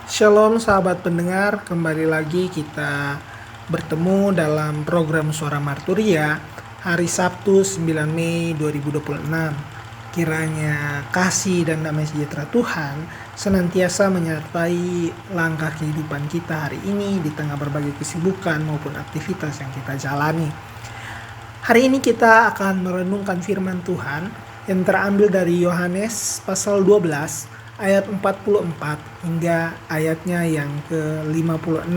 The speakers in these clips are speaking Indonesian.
Shalom sahabat pendengar, kembali lagi kita bertemu dalam program Suara Marturia hari Sabtu 9 Mei 2026. Kiranya kasih dan damai sejahtera Tuhan senantiasa menyertai langkah kehidupan kita hari ini di tengah berbagai kesibukan maupun aktivitas yang kita jalani. Hari ini kita akan merenungkan firman Tuhan yang terambil dari Yohanes pasal 12 ayat 44 hingga ayatnya yang ke-56.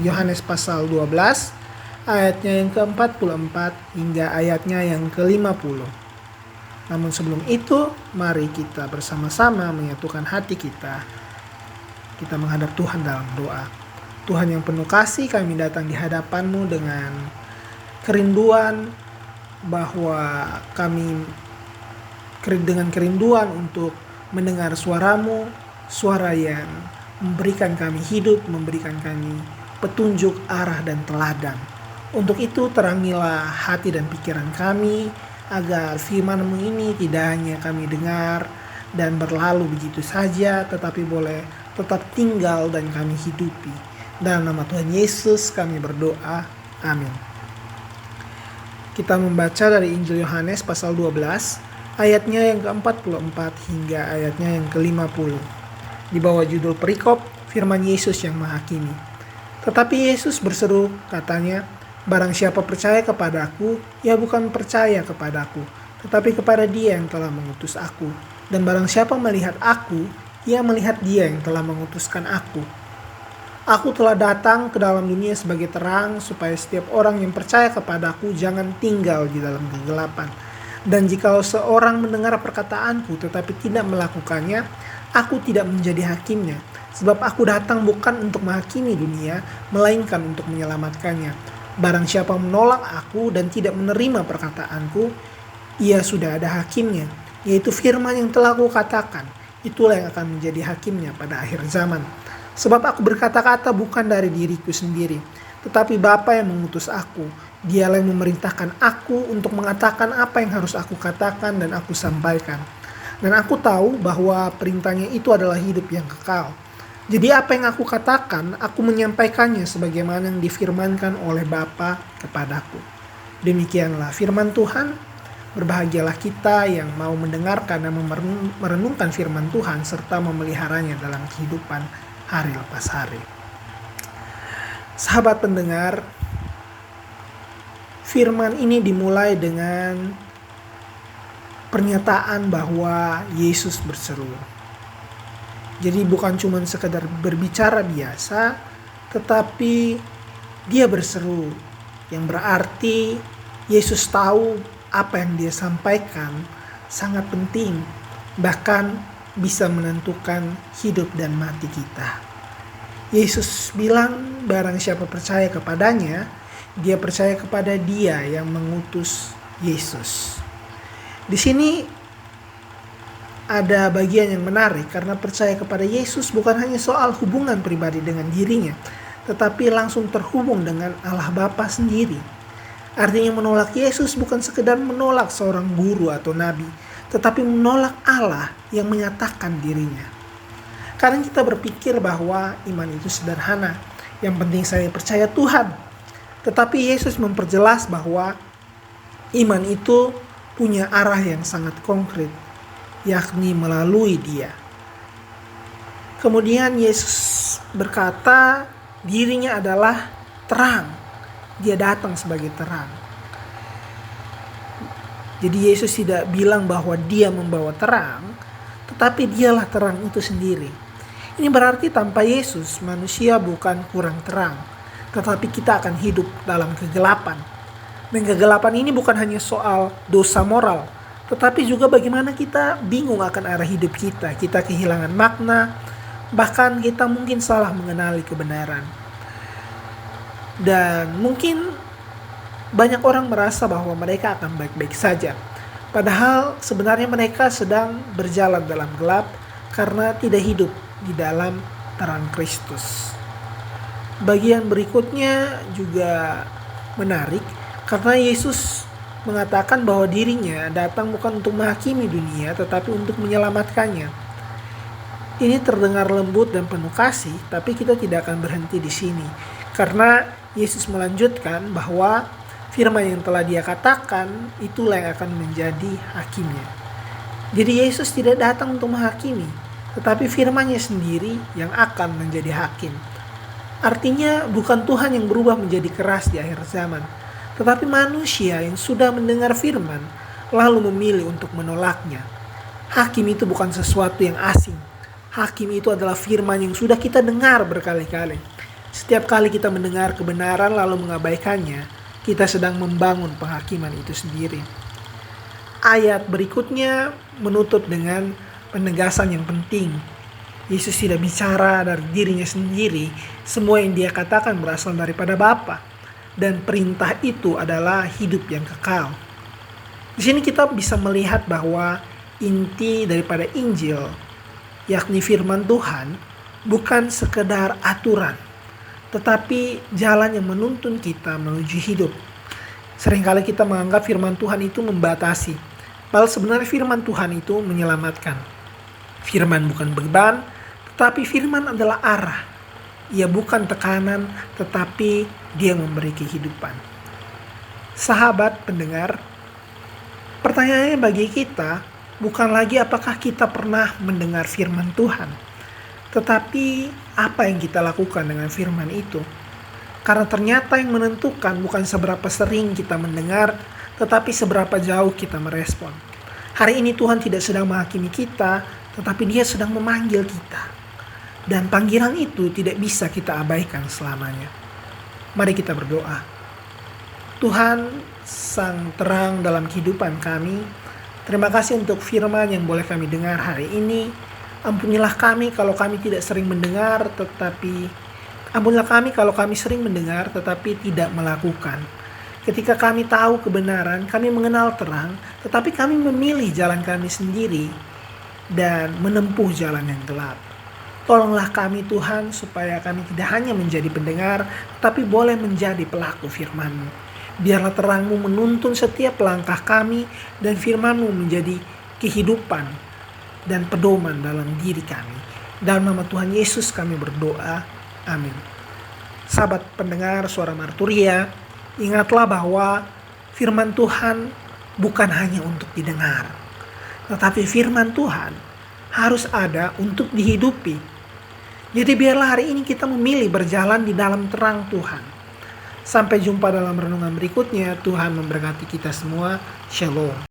Yohanes pasal 12 ayatnya yang ke-44 hingga ayatnya yang ke-50. Namun sebelum itu, mari kita bersama-sama menyatukan hati kita. Kita menghadap Tuhan dalam doa. Tuhan yang penuh kasih, kami datang di hadapan-Mu dengan kerinduan bahwa kami dengan kerinduan untuk mendengar suara-Mu, suara yang memberikan kami hidup, memberikan kami petunjuk, arah, dan teladan. Untuk itu terangilah hati dan pikiran kami, agar firman-Mu ini tidak hanya kami dengar dan berlalu begitu saja, tetapi boleh tetap tinggal dan kami hidupi. Dalam nama Tuhan Yesus kami berdoa, amin. Kita membaca dari Injil Yohanes pasal 12, ayatnya yang ke-44 hingga ayatnya yang ke-50. Di bawah judul perikop, firman Yesus yang menghakimi. Tetapi Yesus berseru, katanya, barang siapa percaya kepadaku, ia bukan percaya kepadaku, tetapi kepada Dia yang telah mengutus aku. Dan barang siapa melihat aku, ia melihat Dia yang telah mengutuskan aku. Aku telah datang ke dalam dunia sebagai terang, supaya setiap orang yang percaya kepadaku jangan tinggal di dalam kegelapan. Dan jika seorang mendengar perkataanku tetapi tidak melakukannya, aku tidak menjadi hakimnya. Sebab aku datang bukan untuk menghakimi dunia, melainkan untuk menyelamatkannya. Barang siapa menolak aku dan tidak menerima perkataanku, ia sudah ada hakimnya, yaitu firman yang telah aku katakan. Itulah yang akan menjadi hakimnya pada akhir zaman. Sebab aku berkata-kata bukan dari diriku sendiri, tetapi Bapa yang mengutus aku. Dialah yang memerintahkan aku untuk mengatakan apa yang harus aku katakan dan aku sampaikan. Dan aku tahu bahwa perintahnya itu adalah hidup yang kekal. Jadi apa yang aku katakan, aku menyampaikannya sebagaimana yang difirmankan oleh Bapa kepadaku. Demikianlah firman Tuhan. Berbahagialah kita yang mau mendengarkan dan merenungkan firman Tuhan serta memeliharanya dalam kehidupan hari lepas hari. Sahabat pendengar, firman ini dimulai dengan pernyataan bahwa Yesus berseru. Jadi bukan cuma sekedar berbicara biasa, tetapi Dia berseru, yang berarti Yesus tahu apa yang Dia sampaikan sangat penting, bahkan bisa menentukan hidup dan mati kita. Yesus bilang barang siapa percaya kepadanya, dia percaya kepada Dia yang mengutus Yesus. Di sini ada bagian yang menarik karena percaya kepada Yesus bukan hanya soal hubungan pribadi dengan dirinya, tetapi langsung terhubung dengan Allah Bapa sendiri. Artinya menolak Yesus bukan sekedar menolak seorang guru atau nabi, tetapi menolak Allah yang menyatakan dirinya. Kadang kita berpikir bahwa iman itu sederhana, yang penting saya percaya Tuhan. Tetapi Yesus memperjelas bahwa iman itu punya arah yang sangat konkret, yakni melalui Dia. Kemudian Yesus berkata dirinya adalah terang. Dia datang sebagai terang. Jadi Yesus tidak bilang bahwa Dia membawa terang, tetapi Dialah terang itu sendiri. Ini berarti tanpa Yesus manusia bukan kurang terang, tetapi kita akan hidup dalam kegelapan. Dan kegelapan ini bukan hanya soal dosa moral, tetapi juga bagaimana kita bingung akan arah hidup kita. Kita kehilangan makna, bahkan kita mungkin salah mengenali kebenaran. Dan mungkin banyak orang merasa bahwa mereka akan baik-baik saja. Padahal sebenarnya mereka sedang berjalan dalam gelap karena tidak hidup di dalam terang Kristus. Bagian berikutnya juga menarik karena Yesus mengatakan bahwa dirinya datang bukan untuk menghakimi dunia tetapi untuk menyelamatkannya. Ini terdengar lembut dan penuh kasih, tapi kita tidak akan berhenti di sini. Karena Yesus melanjutkan bahwa firman yang telah Dia katakan itulah yang akan menjadi hakimnya. Jadi Yesus tidak datang untuk menghakimi, tetapi firman-Nya sendiri yang akan menjadi hakim. Artinya bukan Tuhan yang berubah menjadi keras di akhir zaman, tetapi manusia yang sudah mendengar firman lalu memilih untuk menolaknya. Hakim itu bukan sesuatu yang asing. Hakim itu adalah firman yang sudah kita dengar berkali-kali. Setiap kali kita mendengar kebenaran lalu mengabaikannya, kita sedang membangun penghakiman itu sendiri. Ayat berikutnya menutup dengan penegasan yang penting. Yesus tidak bicara dari dirinya sendiri, semua yang Dia katakan berasal daripada Bapa, dan perintah itu adalah hidup yang kekal. Di sini kita bisa melihat bahwa inti daripada Injil, yakni firman Tuhan, bukan sekedar aturan, tetapi jalan yang menuntun kita menuju hidup. Seringkali kita menganggap firman Tuhan itu membatasi, padahal sebenarnya firman Tuhan itu menyelamatkan. Firman bukan beban, tetapi firman adalah arah. Ia bukan tekanan, tetapi Dia memberi kehidupan. Sahabat pendengar, pertanyaannya bagi kita bukan lagi apakah kita pernah mendengar firman Tuhan, tetapi apa yang kita lakukan dengan firman itu. Karena ternyata yang menentukan bukan seberapa sering kita mendengar, tetapi seberapa jauh kita merespon. Hari ini Tuhan tidak sedang menghakimi kita, tetapi Dia sedang memanggil kita. Dan panggilan itu tidak bisa kita abaikan selamanya. Mari kita berdoa. Tuhan, Sang terang dalam kehidupan kami, terima kasih untuk firman yang boleh kami dengar hari ini. Ampunilah kami kalau kami tidak sering mendengar, ampunilah kami kalau kami sering mendengar tetapi tidak melakukan. Ketika kami tahu kebenaran, kami mengenal terang, tetapi kami memilih jalan kami sendiri dan menempuh jalan yang gelap. Tolonglah kami Tuhan supaya kami tidak hanya menjadi pendengar, tetapi boleh menjadi pelaku firman-Mu. Biarlah terang-Mu menuntun setiap langkah kami dan firman-Mu menjadi kehidupan dan pedoman dalam diri kami. Dalam nama Tuhan Yesus kami berdoa. Amin. Sahabat pendengar suara Marturia, ingatlah bahwa firman Tuhan bukan hanya untuk didengar, tetapi firman Tuhan harus ada untuk dihidupi. Jadi biarlah hari ini kita memilih berjalan di dalam terang Tuhan. Sampai jumpa dalam renungan berikutnya. Tuhan memberkati kita semua. Shalom.